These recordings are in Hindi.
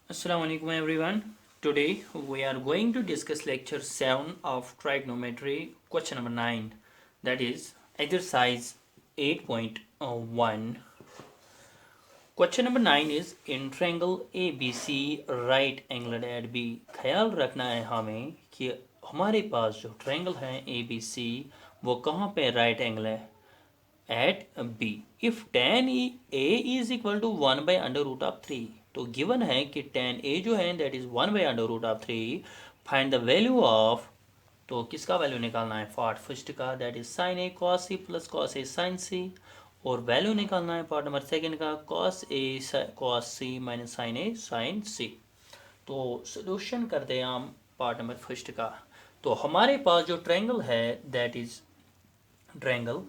Assalamu alaikum everyone. Today we are going to discuss lecture 7 of trigonometry question number 9, that is exercise 8.1. Question number 9 is in triangle ABC right angled at B. ख्याल रखना है हमें कि हमारे पास जो ट्रायंगल है ABC वो कहाँ पे राइट एंगल है at B if tan A is equal to 1/√3 तो गिवन है कि tan ए जो है that is 1/√3 find the value of तो किसका वैल्यू निकालना है पार्ट फर्स्ट का that is sine A cos C plus cos A sine C और वैल्यू निकालना है पार्ट नंबर सेकंड का cos A cos C minus sine A sine C. तो सोल्यूशन करते हैं हम पार्ट नंबर फर्स्ट का। तो हमारे पास जो ट्रायंगल है that is triangle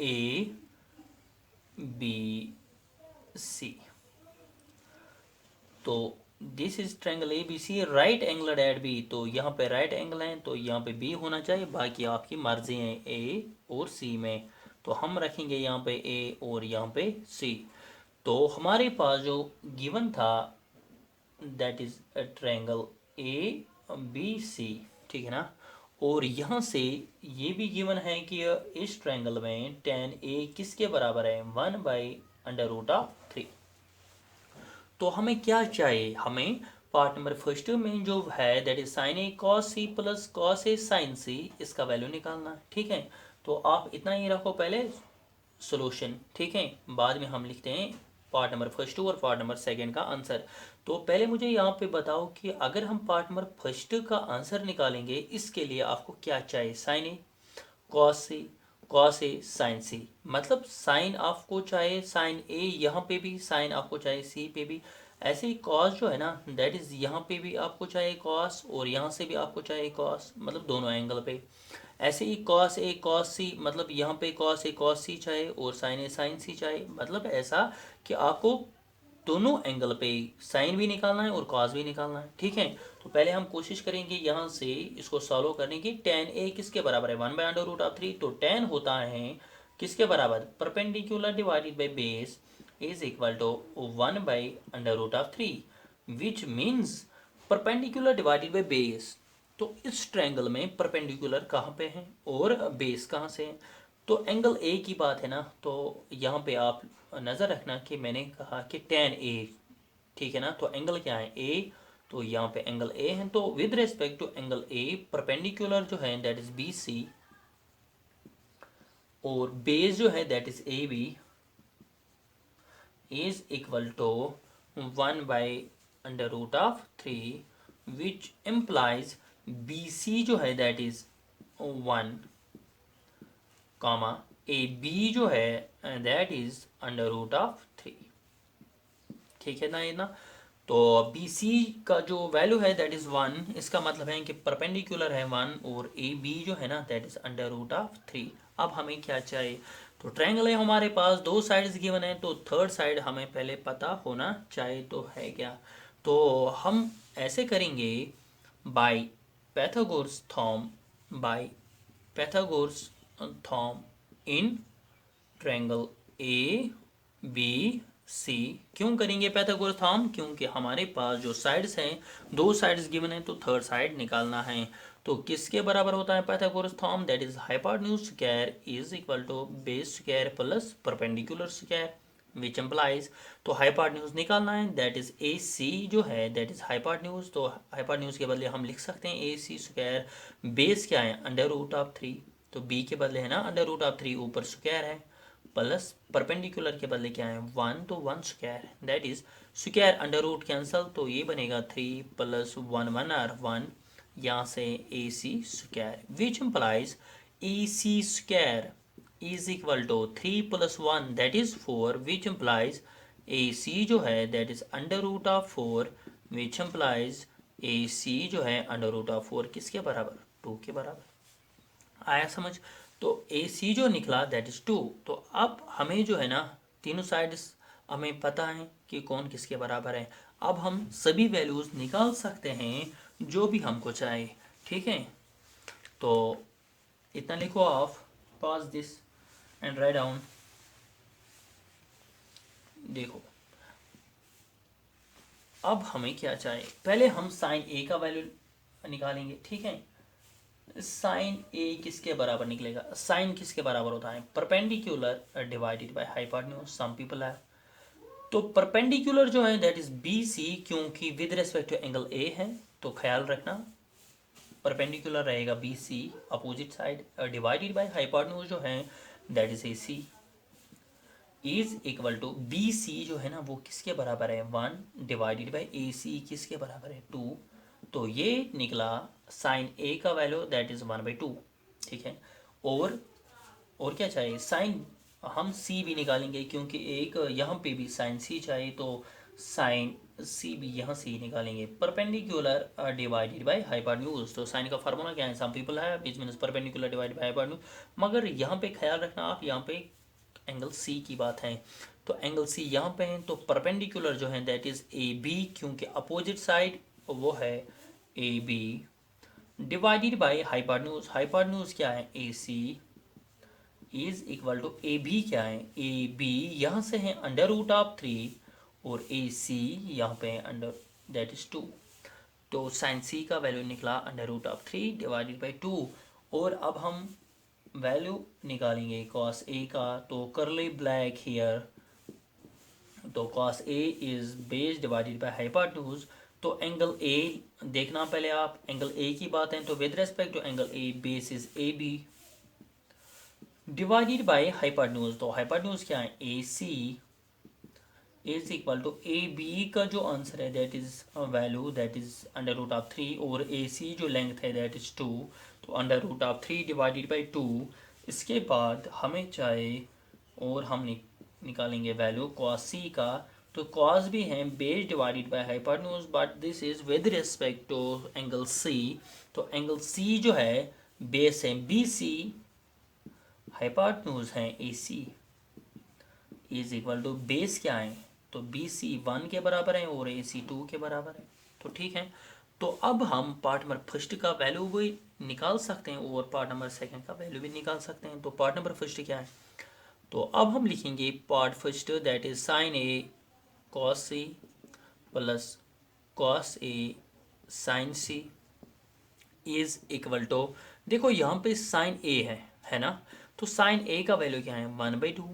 A B C. तो this is triangle A B C right angle at B. तो यहाँ पे राइट एंगल है तो यहाँ पे बी होना चाहिए, बाकी आपकी मर्जी है ए और सी में। तो हम रखेंगे यहाँ पे ए और यहाँ पे सी। तो हमारे पास जो गिवन था that is triangle A B C, ठीक है ना। और यहाँ से ये भी गिवन है कि इस ट्रायंगल में tan ए किसके बराबर है 1/√3। तो हमें क्या चाहिए, हमें पार्ट नंबर फर्स्ट में जो है that is sine A cos C plus cos A sine C, इसका वैल्यू निकालना है, ठीक है। तो आप इतना ही रखो पहले सोल्यूशन, ठीक है। बाद में हम लिखते हैं पार्ट नंबर फर्स्ट और पार्ट नंबर सेकंड का आंसर। तो पहले मुझे यहाँ पे बताओ कि अगर हम पार्ट नंबर फर्स्ट का आंसर निकालेंगे इसके लिए आपको क्या चाहिए, sign A cos A sine सी। मतलब साइन आपको चाहिए साइन ए यहाँ पे भी, साइन आपको चाहिए सी पे भी। ऐसे ही कॉस जो है ना दैट इज यहाँ पे भी आपको चाहिए कॉस और यहाँ से भी आपको चाहिए कॉस, मतलब दोनों एंगल पे। ऐसे ही कॉस ए कॉस सी, मतलब यहाँ पे कॉस ए कॉस सी चाहिए और साइन ए साइन सी चाहिए। मतलब ऐसा कि आपको दोनों एंगल पे साइन भी निकालना है और कॉस भी निकालना है, ठीक है। तो पहले हम कोशिश करेंगे यहाँ से इसको सॉल्व करने की। tan ए किसके बराबर है 1/√3। तो tan होता है किसके बराबर, perpendicular divided by base is equal to 1/√3 which means perpendicular divided by base. तो इस ट्रायंगल में परपेंडिकुलर कहाँ पे है और बेस कहाँ से है। तो एंगल ए की बात है ना, तो यहाँ पे आप नज़र रखना कि मैंने कहा कि tan ए, ठीक है ना। तो एंगल क्या है ए, तो यहाँ पे एंगल ए है। तो with respect to angle A perpendicular जो है दैट इज बी सी और बेस जो है that is A B is equal to 1/√3 which implies B C जो है that is 1 comma A B जो है दैट इज √3, ठीक है ना ये ना। तो बी सी का जो वैल्यू है दैट इज 1, इसका मतलब है कि परपेंडिकुलर है 1 और ए बी जो है ना दैट इज √3। अब हमें क्या चाहिए, तो ट्रायंगल है हमारे पास, दो साइड्स गिवन है तो थर्ड साइड हमें पहले पता होना चाहिए। तो है क्या, तो हम ऐसे करेंगे by Pythagoras theorem, by Pythagoras theorem in triangle A B C. क्यों करेंगे पाइथागोरस थ्योरम, क्योंकि हमारे पास जो साइड्स हैं दो साइड्स गिवन है तो थर्ड साइड निकालना है। तो किसके बराबर होता है Pythagoras theorem, that is hypotenuse square is equal to base square plus perpendicular square which implies. तो हाइपोटेन्यूज निकालना है दैट इज ए सी जो है दैट इज हाइपोटेन्यूज। तो हाइपोटेन्यूज के बदले हम लिख सकते हैं ए सी स्क्वायर, बेस क्या है √3। तो बी के बदले है ना √3 ऊपर स्क्वायर है प्लस परपेंडिकुलर के बदले क्या है 1, तो 1 square that is square under root cancel. तो ये बनेगा 3 प्लस 1 यहाँ से A C square which implies A C square is equal to 3 + 1 that is 4 which implies A C जो है that is √4 which implies A C जो है √4 किसके बराबर 2 के बराबर। आया समझ। तो ए सी जो निकला दैट इज 2। तो अब हमें जो है ना तीनों साइड्स हमें पता है कि कौन किसके बराबर है। अब हम सभी वैल्यूज निकाल सकते हैं जो भी हमको चाहे, ठीक है। तो इतना लिखो of pause this and write down. देखो अब हमें क्या चाहिए, पहले हम साइन ए का वैल्यू निकालेंगे, ठीक है। साइन ए किसके बराबर निकलेगा, साइन किसके बराबर होता है, perpendicular divided by hypotenuse, some people है। तो परपेंडिकुलर जो है दैट इज बी सी, क्योंकि with respect to angle A है, तो ख्याल रखना परपेंडिकुलर रहेगा B C opposite side, divided by hypotenuse जो है that is A C, is equal to B C जो है ना वो किसके बराबर है 1 डिवाइडेड बाय ए सी किसके बराबर है 2। तो ये निकला साइन ए का वैल्यू दैट इज 1/2, ठीक है। और क्या चाहिए, साइन हम सी भी निकालेंगे, क्योंकि एक यहाँ पे भी साइन सी चाहिए, तो साइन सी भी यहाँ से ही निकालेंगे। परपेंडिकुलर डिवाइडेड बाय हाइपोटेन्यूज, तो साइन का फार्मूला क्या है, सम पीपल है बीच means perpendicular divided by hypotenuse. मगर यहाँ पे ख्याल रखना आप, यहाँ पे एंगल सी की बात है, तो एंगल सी यहाँ पे है, तो परपेंडिकुलर जो है दैट इज ए बी, क्योंकि अपोजिट साइड वो है A B, divided by hypotenuse, hypotenuse क्या है A C, is equal to A B क्या है, ए बी यहाँ से है अंडर रूट ऑफ 3, और ए सी यहाँ पे है अंडर दैट इज 2। तो साइन सी का वैल्यू निकला under root of 3 divided by 2। और अब हम वैल्यू निकालेंगे कॉस ए का, तो करली ब्लैक हियर, तो cos A is base divided by hypotenuse. तो एंगल ए देखना पहले आप, एंगल ए की बात है, तो with respect to angle A base is A B divided by hypotenuse, तो हाइपोटेन्यूज क्या है A C, is equal to A B का जो आंसर है that is value that is under root of 3, और ए सी जो लेंथ है दैट इज 2, तो under root of 3 divided by 2। इसके बाद हमें चाहिए और हम निकालेंगे वैल्यू कॉस सी का, तो कॉस भी है base divided by hypotenuse, but this is with respect to angle C. तो एंगल सी जो है बेस है बी सी, हाइपोटेन्यूज है A C, is equal to base क्या है, तो बी सी 1 के बराबर है और ए सी 2 के बराबर है। तो ठीक है, तो अब हम पार्ट नंबर फर्स्ट का वैल्यू भी निकाल सकते हैं और पार्ट नंबर सेकंड का वैल्यू भी निकाल सकते हैं। तो पार्ट नंबर फर्स्ट क्या है, तो अब हम लिखेंगे part first that is sine A cos C plus cos A sine C is equal to, देखो यहाँ पे साइन ए है ना, तो साइन ए का वैल्यू क्या है 1/2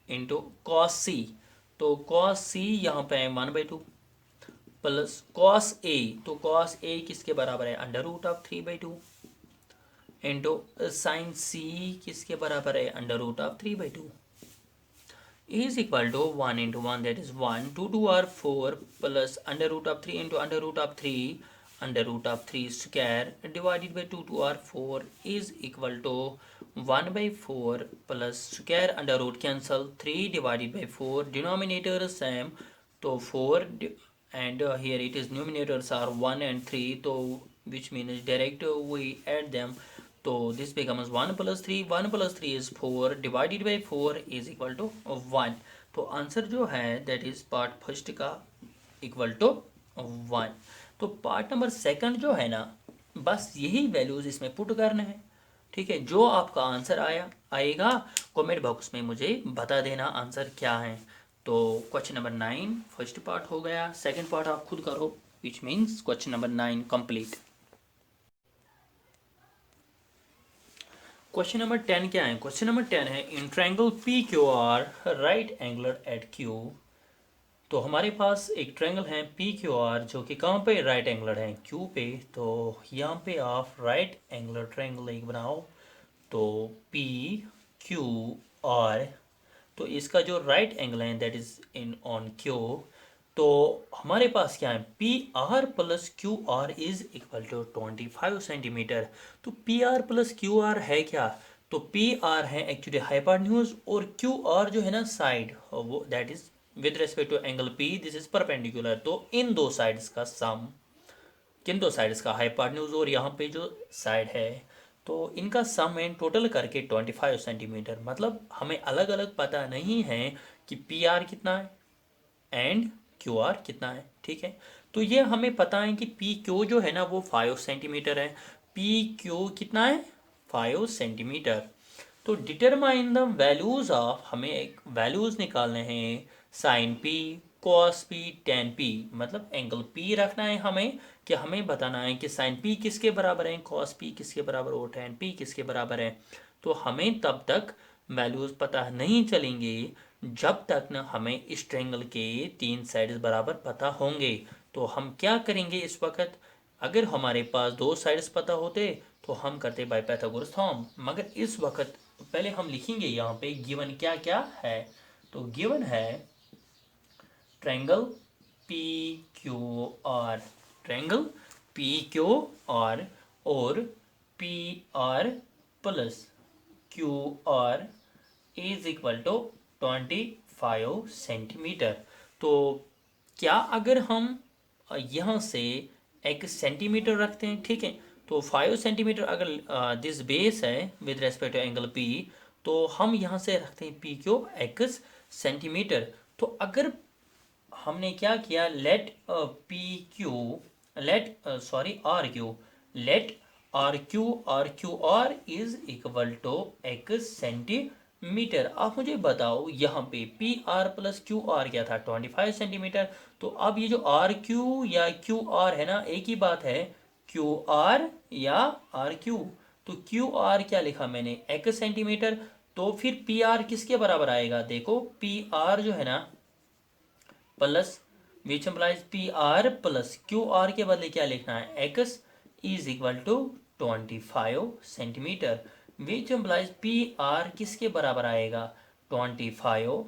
इंटू कॉस सी, तो कॉस सी यहाँ पे है 1/2 प्लस कॉस ए, तो कॉस ए किसके बराबर है under root of 3/2 into sine C किसके बराबर है under root of 3/2 is equal to 1 into 1 that is 1, 2 2 are 4 plus under root of 3 into under root of 3 under root of 3 square divided by 2 2 are 4 is equal to 1/4 plus square under root cancel 3 divided by 4 denominator same, तो 4 and here it is numerators are 1 and 3, so which means direct we add them, so this becomes 1 plus 3, 1 plus 3 is 4 divided by 4 is equal to 1। तो आंसर जो है दैट इज पार्ट फर्स्ट का इक्वल टू 1। तो पार्ट नंबर सेकंड जो है ना, बस यही वैल्यूज इसमें पुट करने हैं, ठीक है। जो आपका आंसर आएगा कमेंट बॉक्स में मुझे बता देना आंसर क्या है। तो क्वेश्चन नंबर 9 फर्स्ट पार्ट हो गया, सेकंड पार्ट आप खुद करो, which means question number 9 complete. Question number 10 क्या है, क्वेश्चन नंबर 10 है in triangle P Q R right angled at Q. तो हमारे पास एक ट्रायंगल है पी क्यू आर जो कि कहाँ पे राइट एंगलर है क्यू पे, तो यहाँ पे आप राइट एंगलर ट्रायंगल एक बनाओ, तो पी क्यू आर, तो इसका जो राइट एंगल है that is in on Q, तो हमारे पास क्या है P R plus Q R is equal to 25 centimetre. तो P R plus Q R है क्या, तो पी आर है एक्चुअली हाइपोटेन्यूज और क्यू आर जो है ना साइड, वो that is with respect to angle P this is perpendicular. तो इन दो साइड्स का सम, किन दो साइड्स का, हाइपोटेन्यूज और यहाँ पे जो साइड है, तो इनका सम एंड टोटल करके 25 सेंटीमीटर। मतलब हमें अलग अलग पता नहीं है कि पी आर कितना है एंड क्यू आर कितना है, ठीक है। तो ये हमें पता है कि पी क्यू जो है ना वो 5 सेंटीमीटर है, पी क्यू कितना है 5 सेंटीमीटर। तो डिटरमाइन द वैल्यूज ऑफ, हमें एक वैल्यूज निकालने हैं sine P cos p tan p, मतलब एंगल p रखना है हमें, कि हमें बताना है कि sin p किसके बराबर है, cos p किसके बराबर और tan p किसके बराबर है। तो हमें तब तक वैल्यूज़ पता नहीं चलेंगे जब तक न हमें इस ट्रायंगल के तीन साइड्स बराबर पता होंगे। तो हम क्या करेंगे इस वक्त, अगर हमारे पास दो साइड्स पता होते तो हम करते बाय पाइथागोरस थ्योरम, मगर इस वक्त पहले हम लिखेंगे यहाँ पे गिवन क्या क्या है। तो गिवन है triangle P Q R, triangle P Q R और P R plus Q R is equal to 25 centimetre. तो क्या अगर हम यहाँ से एक सेंटीमीटर रखते हैं, ठीक है, तो 5 सेंटीमीटर अगर दिस बेस है with respect to angle P, तो हम यहाँ से रखते हैं पी क्यू एक्स सेंटीमीटर। तो अगर हमने क्या किया, let P Q, let sorry R Q, let R Q R is equal to x centimetre. आप मुझे बताओ यहाँ पे P R plus Q R क्या था, 25 सेंटीमीटर। तो अब ये जो आर क्यू या क्यू आर है ना, एक ही बात है, क्यू आर या आर क्यू। तो क्यू आर क्या लिखा मैंने, एक्स सेंटीमीटर। तो फिर पी आर किसके बराबर आएगा, देखो पी आर जो है ना plus which implies P R plus Q R के बदले क्या लिखना है, x is equal to 25 centimetre, which implies P R किसके बराबर आएगा 25,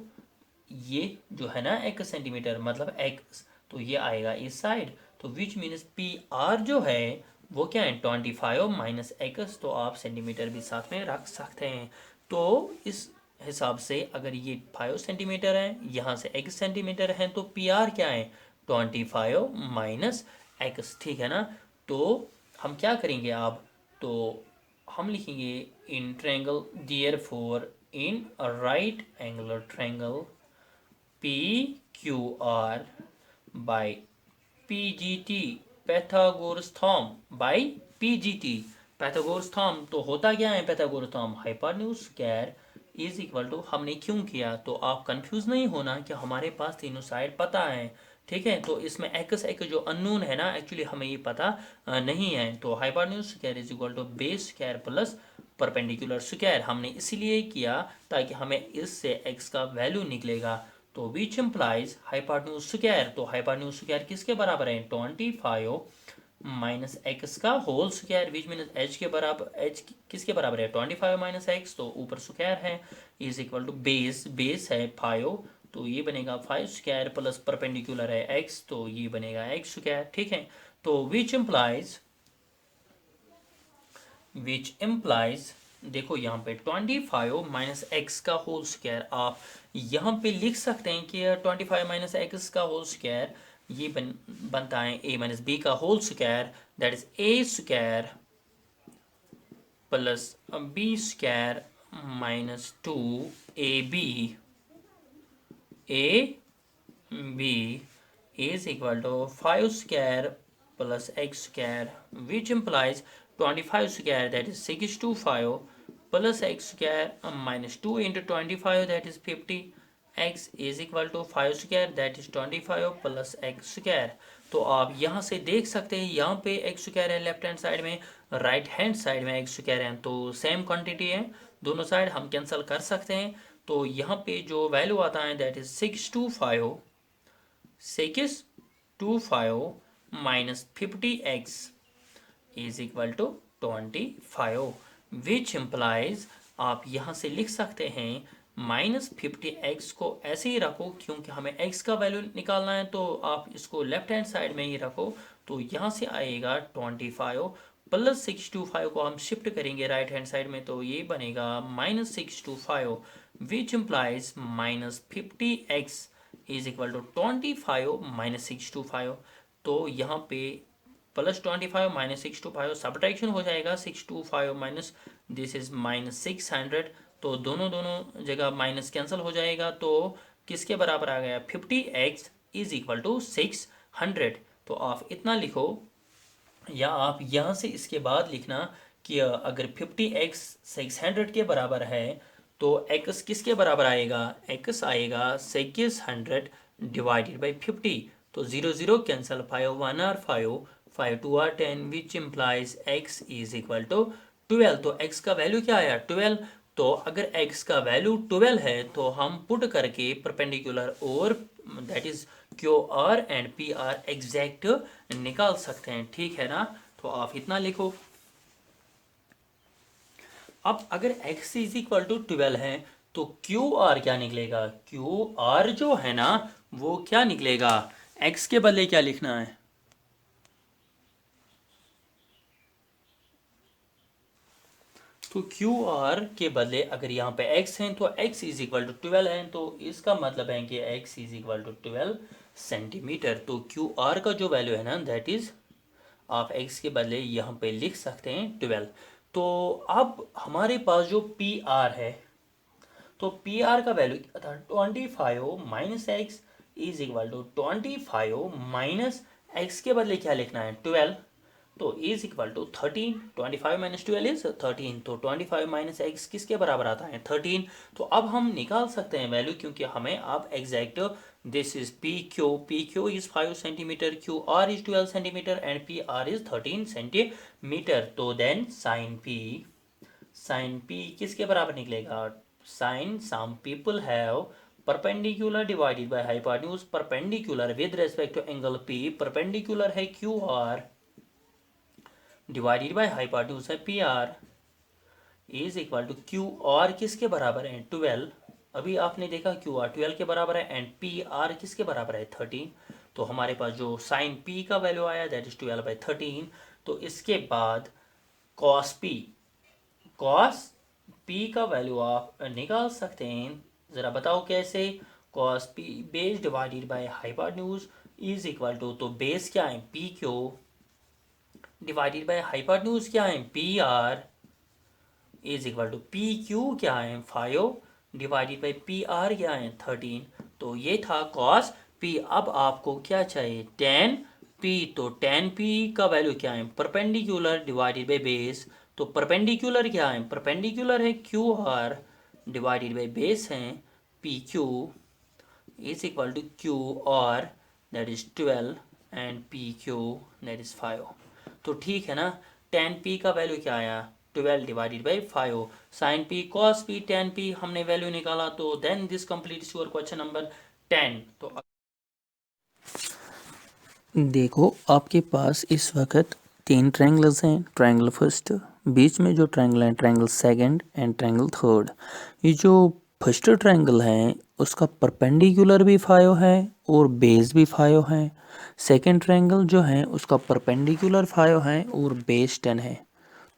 ये जो है ना एक्स सेंटीमीटर मतलब एक्स, तो ये आएगा इस साइड। तो विच मीन्स पी आर जो है वो क्या है 25 माइनस एक्स, तो आप सेंटीमीटर भी साथ में रख सकते हैं। तो इस हिसाब से अगर ये 5 सेंटीमीटर है, यहाँ से x सेंटीमीटर है, तो पी आर क्या है 25 माइनस एक्स, ठीक है ना। तो हम क्या करेंगे अब, तो हम लिखेंगे in triangle dear for in right angular triangle P Q R by P G T Pythagoras theorem by P G T Pythagoras theorem. तो होता क्या है Pythagoras theorem, hypotenuse square is equal to, हमने क्यों किया, तो आप कंफ्यूज नहीं होना कि हमारे पास तीनों साइड पता है, ठीक है। तो इसमें एक्स एक जो अननोन है ना, एक्चुअली हमें ये पता नहीं है। तो hypotenuse square is equal to base square plus perpendicular square, हमने इसलिए किया ताकि हमें इससे एक्स का वैल्यू निकलेगा। तो विच एम्प्लाइज हाइपोटेन्यूज स्क्वायर, तो हाइपोटेन्यूज स्क्वायर किसके बराबर है 25 माइनस एक्स का whole square, which mean H के बराबर, एच किसके बराबर है 25 माइनस एक्स, तो ऊपर स्क्वायर है is equal to base, base है 5, तो ये बनेगा 5 स्क्वायर प्लस परपेंडिकुलर है एक्स, तो ये बनेगा एक्स स्क्वायर, ठीक है। तो विच एम्प्लाइज देखो यहाँ पे 25 माइनस एक्स का होल स्क्वायर, आप यहाँ पे लिख सकते हैं कि 25 माइनस एक्स का होल स्क्वायर ये बनता है a माइनस बी का whole square, that is a square plus b square minus 2ab is equal to 5 square plus x square, which implies 25 square that is 625 plus x square minus 2 into 25 that is 50, x is equal to 5 square that is 25 plus x square। तो आप यहाँ से देख सकते हैं यहाँ पे x स्क्वायर है लेफ्ट हैंड साइड में, राइट हैंड साइड में x स्क्वायर है, तो सेम क्वांटिटी है, दोनों साइड हम कैंसिल कर सकते हैं। तो यहाँ पे जो वैल्यू आता है that is 625 minus 50x is equal to 25, which implies आप यहाँ से लिख सकते हैं माइनस 50x को ऐसे ही रखो क्योंकि हमें x का वैल्यू निकालना है, तो आप इसको लेफ्ट हैंड साइड में ही रखो। तो यहाँ से आएगा 25 प्लस 625 को हम शिफ्ट करेंगे राइट हैंड साइड में, तो ये बनेगा minus 625, which implies minus 50x is equal to 25 minus 625। तो यहाँ पे प्लस 25 माइनस 625 सब्ट्रैक्शन हो जाएगा, 625 माइनस दिस इज माइनस 600, तो दोनों जगह माइनस कैंसिल हो जाएगा, तो किसके बराबर आ गया 50x इज इक्वल टू 600। तो आप इतना लिखो, या आप यहाँ से इसके बाद लिखना कि अगर 50x 600 के बराबर है तो x किसके बराबर आएगा, x आएगा 600 डिवाइडेड बाई 50। तो 0 0 cancel, 5 1 are 5, 5 2 are 10, which implies x is equal to 12। तो x का वैल्यू क्या आया 12। तो अगर x का वैल्यू 12 है तो हम पुट करके परपेंडिकुलर और that is Q R and P are exact निकाल सकते हैं, ठीक है ना। तो आप इतना लिखो। अब अगर x इज इक्वल टू 12 है तो क्यू आर क्या निकलेगा, क्यू आर जो है ना वो क्या निकलेगा, x के बदले क्या लिखना है, तो क्यू आर के बदले अगर यहाँ पे x है तो x इज इक्वल टू 12 है, तो इसका मतलब है कि x is equal to 12 centimetre. तो क्यू आर का जो वैल्यू है ना दैट इज आप x के बदले यहाँ पे लिख सकते हैं 12। तो अब हमारे पास जो पी आर है, तो पी आर का वैल्यू क्या था 25 minus x is equal to 25 minus x के बदले क्या लिखना है 12, तो is equal to 13। 25 minus 12 is 13, तो 25 माइनस एक्स किसके बराबर आता है 13। तो अब हम निकाल सकते हैं वैल्यू, क्योंकि हमें अब exact this is P Q is 5 centimetre, Q R is 12 centimetre and P R is 13 centimetre. तो देन साइन पी किसके बराबर निकलेगा, sine some people have perpendicular divided by hypotenuse, perpendicular with respect to angle P, perpendicular है Q R divided by hypotenuse है P R is equal to Q R किसके बराबर है 12। अभी आपने देखा क्यू आर 12 के बराबर है एंड पी आर किसके बराबर है 13। तो हमारे पास जो साइन पी का वैल्यू आया दैट इज 12 बाई 13। तो इसके बाद कॉस पी का वैल्यू आप निकाल सकते हैं, ज़रा बताओ कैसे। Cos P base divided by hypotenuse is equal to, तो बेस क्या है P Q divided by hypotenuse क्या है P R is equal to P Q क्या है 5 डिवाइडेड बाई पी आर क्या है 13। तो ये था कॉस पी। अब आपको क्या चाहिए टेन पी, तो टेन पी का वैल्यू क्या है परपेंडिकुलर डिवाइडेड बाई बेस, तो परपेंडिकुलर क्या है परपेंडिकुलर है Q R divided by base है P Q is equal to Q R that is 12 and P Q that is 5। तो ठीक है ना, टेन पी का वैल्यू क्या आया 12 divided by 5, sin P cos P tan P हमने वैल्यू निकाला। तो then this completes your question number 10। तो देखो आपके पास इस वक्त तीन ट्रायंगल्स हैं, ट्रायंगल फर्स्ट, बीच में जो ट्रायंगल है triangle second and triangle third. ये जो फर्स्ट ट्रायंगल है उसका परपेंडिकुलर भी 5 है और बेस भी 5 है। सेकंड ट्रायंगल जो है उसका परपेंडिकुलर 5 है और बेस 10 है।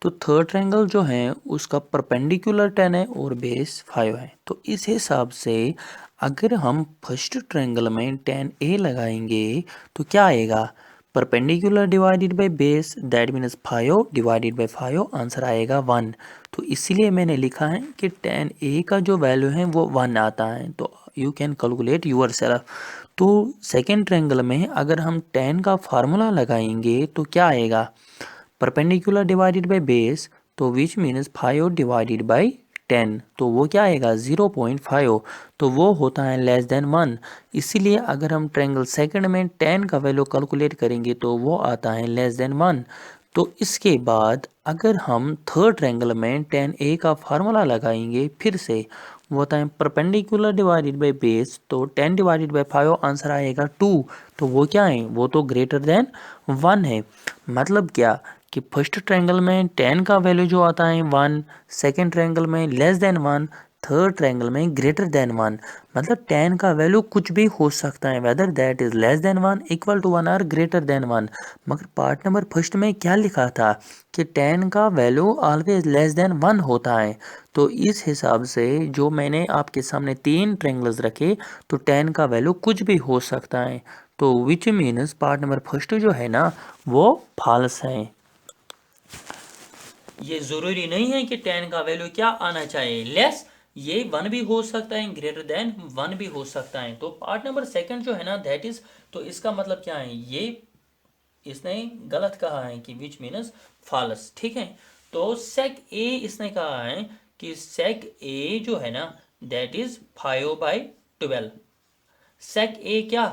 तो थर्ड ट्रायंगल जो है उसका परपेंडिकुलर 10 है और बेस 5 है। तो इस हिसाब से अगर हम फर्स्ट ट्रायंगल में 10a लगाएंगे तो क्या आएगा, perpendicular divided by base that means 5 divided by 5 answer आएगा 1। तो इसीलिए मैंने लिखा है कि 10a का जो वैल्यू है वो 1 आता है। तो you can calculate yourself. तो सेकेंड ट्रायंगल में अगर हम 10 का फार्मूला लगाएंगे तो क्या आएगा, परपेंडिकुलर डिवाइडेड बाय बेस, तो विच मीन्स 5 डिवाइडेड बाय 10, तो वो क्या आएगा 0.5, तो वो होता है लेस देन 1। इसीलिए अगर हम ट्रायंगल सेकंड में 10 का वैल्यू कैलकुलेट करेंगे तो वो आता है लेस देन 1। तो इसके बाद अगर हम थर्ड ट्रायंगल में 10a का फार्मूला लगाएंगे फिर से, वो होता है परपेंडिकुलर डिवाइडेड बाय बेस, तो 10 डिवाइडेड बाय 5 आंसर आएगा 2। तो वो क्या है, वो तो ग्रेटर देन 1 है। मतलब क्या कि फर्स्ट ट्रायंगल में 10 का वैल्यू जो आता है 1, सेकेंड ट्रायंगल में लेस देन 1, थर्ड ट्रायंगल में ग्रेटर देन 1। मतलब 10 का वैल्यू कुछ भी हो सकता है, whether that is less than 1, equal to 1 और ग्रेटर देन 1। मगर पार्ट नंबर फर्स्ट में क्या लिखा था कि 10 का वैल्यू ऑलवेज लेस देन 1 होता है। तो इस हिसाब से जो मैंने आपके सामने तीन ट्रायंगल्स रखे तो 10 का वैल्यू कुछ भी हो सकता है। तो which means part number first जो है ना वो फॉल्स है। ये ज़रूरी नहीं है कि 10 का वैल्यू क्या आना चाहिए लेस, ये 1 भी हो सकता है ग्रेटर देन 1 भी हो सकता है। तो पार्ट नंबर सेकंड जो है ना दैट इज, तो इसका मतलब क्या है, ये इसने गलत कहा है कि विच मीनस फॉल्स, ठीक है। तो सेक ए इसने कहा है कि सेक ए जो है ना दैट इज 5/12, सेक ए क्या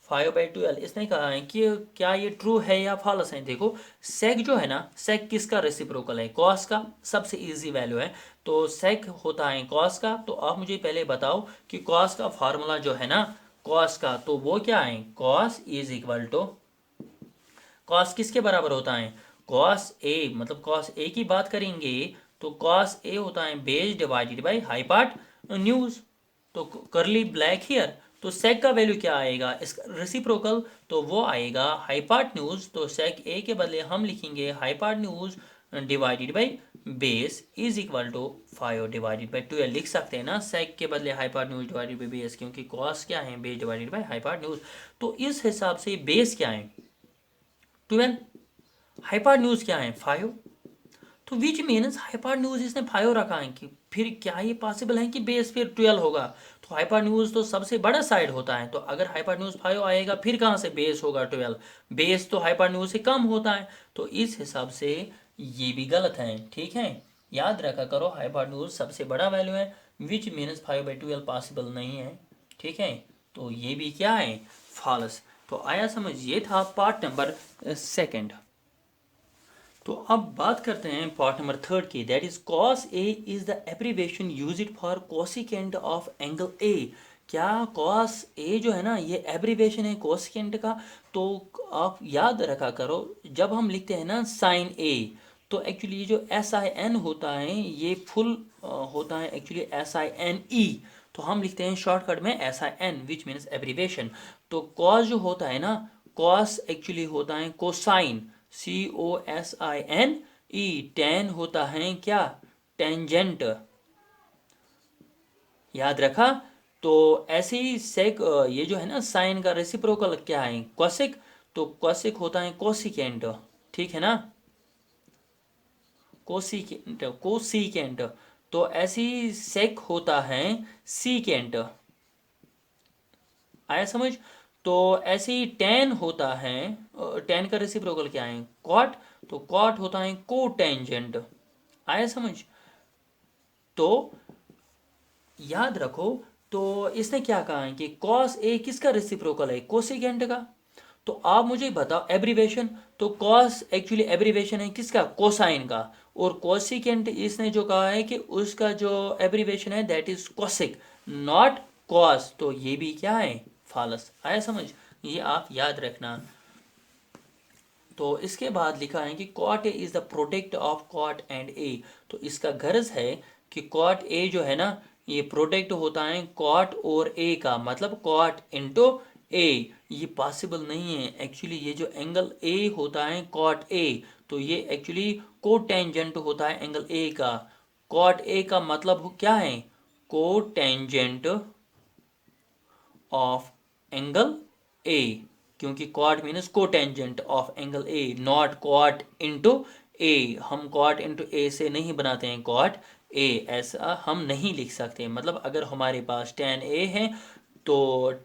5/12। इसने कहा है कि क्या ये ट्रू है या फॉल्स है। देखो सेक जो है ना, सेक किसका रेसिप्रोकल है, कॉस का। सबसे इजी वैल्यू है, तो सेक होता है कॉस का। तो आप मुझे पहले बताओ कि कॉस का फार्मूला जो है ना, कॉस का, तो वो क्या है, cos is equal to, cos किसके बराबर होता है, कॉस ए, मतलब कॉस ए की बात करेंगे तो कॉस ए होता है base divided by hypotenuse. तो करली ब्लैक हियर, तो सेक का वैल्यू क्या आएगा, इसका रेसिप्रोकल, तो वो आएगा हाइपार्ट न्यूज। तो सेक ए के बदले हम लिखेंगे hypotenuse divided by base is equal to 5/12 लिख सकते हैं ना, सेक के बदले hypotenuse divided by base, क्योंकि कॉस क्या है, base divided by hypotenuse. तो इस हिसाब से बेस क्या है 12, हाइपार्ट न्यूज क्या है 5, तो विच मीन्स हाइपार्ट न्यूज इसने 5 रखा है कि फिर क्या ये पॉसिबल है कि बेस फिर 12 होगा। तो हाइपार्ट न्यूज तो सबसे बड़ा साइड होता है, तो अगर हाइपार्ट न्यूज 5 आएगा फिर कहाँ से बेस होगा 12, बेस तो हाइपार्ट न्यूज से कम होता है। तो इस हिसाब से ये भी गलत है, ठीक है। याद रखा करो हाइपार्ट न्यूज सबसे बड़ा वैल्यू है, विच मीन्स 5/12 पॉसिबल नहीं है, ठीक है। तो ये भी क्या है, फॉल्स। तो आया समझ, ये था पार्ट नंबर सेकंड। तो अब बात करते हैं पार्ट नंबर थर्ड की, that is cos A is the abbreviation use it for cosecant of angle ए। क्या कॉस ए जो है ना, ये एब्रीवेशन है कोसिकेंट का। तो आप याद रखा करो, जब हम लिखते हैं ना साइन ए, तो एक्चुअली ये जो एस आई एन होता है ये फुल होता है एक्चुअली SINE, तो हम लिखते हैं शॉर्टकट में SIN विच मीन्स एब्रीवेशन। तो कॉस जो होता है ना, कॉस एक्चुअली होता है कोसाइन, COSINE। टेन होता है क्या, टेंजेंट, याद रखा। तो ऐसे ही सेक ये जो है ना साइन का रेसिप्रोकल क्या है, कोसेक, तो कोसेक होता है कोसिकेंट, ठीक है ना, कोसिकेंट, कोसिकेंट। तो ऐसे ही सेक होता है सीकेंट, आया समझ। तो ऐसे ही टेन होता है, टेन का रेसिप्रोकल क्या है, कॉट, तो कॉट होता है कोटेंजेंट, आया समझ। तो याद रखो, तो इसने क्या कहा है कि कॉस ए किसका रेसिप्रोकल है, कोसिकेंट का। तो आप मुझे बताओ एब्रीवेशन, तो कॉस एक्चुअली एब्रीवेशन है किसका, कोसाइन का। और कोसिकेंट इसने जो कहा है कि उसका जो एब्रीवेशन है that is cosec, not cos. तो ये भी क्या है, फालस, आया समझ, ये आप याद रखना। तो इसके बाद लिखा है कि cot A is the product of cot and A. तो इसका गर्ज है कि कॉट ए जो है ना, ये प्रोडक्ट होता है कॉट और ए का, मतलब कॉट इंटू ए। ये पॉसिबल नहीं है एक्चुअली, ये जो एंगल ए होता है कॉट ए, तो ये एक्चुअली कोटेंजेंट होता है एंगल ए का। कॉट ए का मतलब क्या है, कोटेंजेंट ऑफ एंगल ए, क्योंकि cot means cotangent of angle A, not cot into A. हम कॉट इनटू ए से नहीं बनाते हैं कॉट ए, ऐसा हम नहीं लिख सकते। मतलब अगर हमारे पास tan ए है तो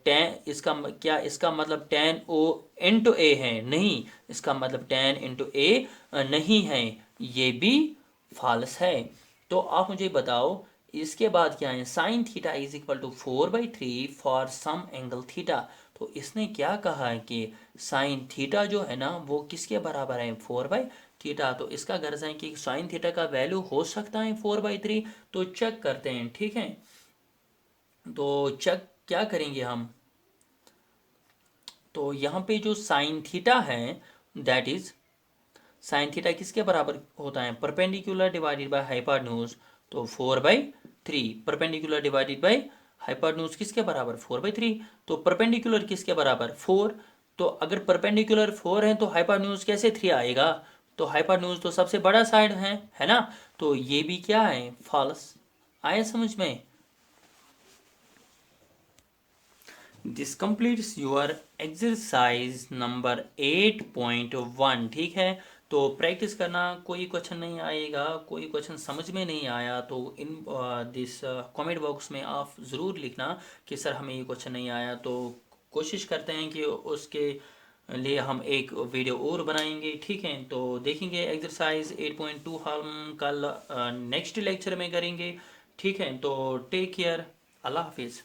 tan इसका क्या, इसका मतलब tan ओ इंटू ए है, नहीं, इसका मतलब tan इंटू ए नहीं है, ये भी फॉल्स है। तो आप मुझे बताओ इसके बाद क्या है, sin theta is equal to 4/3 for some angle theta. तो इसने क्या कहा है कि साइन थीटा जो है ना वो किसके बराबर है, 4/थीटा। तो इसका गर्ज है कि साइन थीटा का वैल्यू हो सकता है 4/3। तो चेक करते हैं, ठीक है। तो चेक क्या करेंगे हम, तो यहाँ पे जो साइन थीटा है दैट इज, साइन थीटा किसके बराबर होता है, परपेंडिकुलर डिवाइडेड बाय हाइपोटेन्यूज। तो 4/3 परपेंडिकुलर डिवाइडेड बाय हाइपोटेन्यूज किसके बराबर, 4/3। तो परपेंडिकुलर किसके बराबर, 4। तो अगर परपेंडिकुलर 4 है तो हाइपोटेन्यूज कैसे 3 आएगा, तो हाइपोटेन्यूज तो सबसे बड़ा साइड है ना। तो ये भी क्या है, फॉल्स, आया समझ में। This completes your exercise number 8.1, ठीक है। तो प्रैक्टिस करना, कोई क्वेश्चन नहीं आएगा, कोई क्वेश्चन समझ में नहीं आया तो इन दिस कमेंट बॉक्स में आप ज़रूर लिखना कि सर हमें ये क्वेश्चन नहीं आया। तो कोशिश करते हैं कि उसके लिए हम एक वीडियो और बनाएंगे, ठीक है। तो देखेंगे एक्सरसाइज 8.2 हम कल नेक्स्ट लेक्चर में करेंगे, ठीक है। तो टेक केयर, अल्लाह हाफिज़।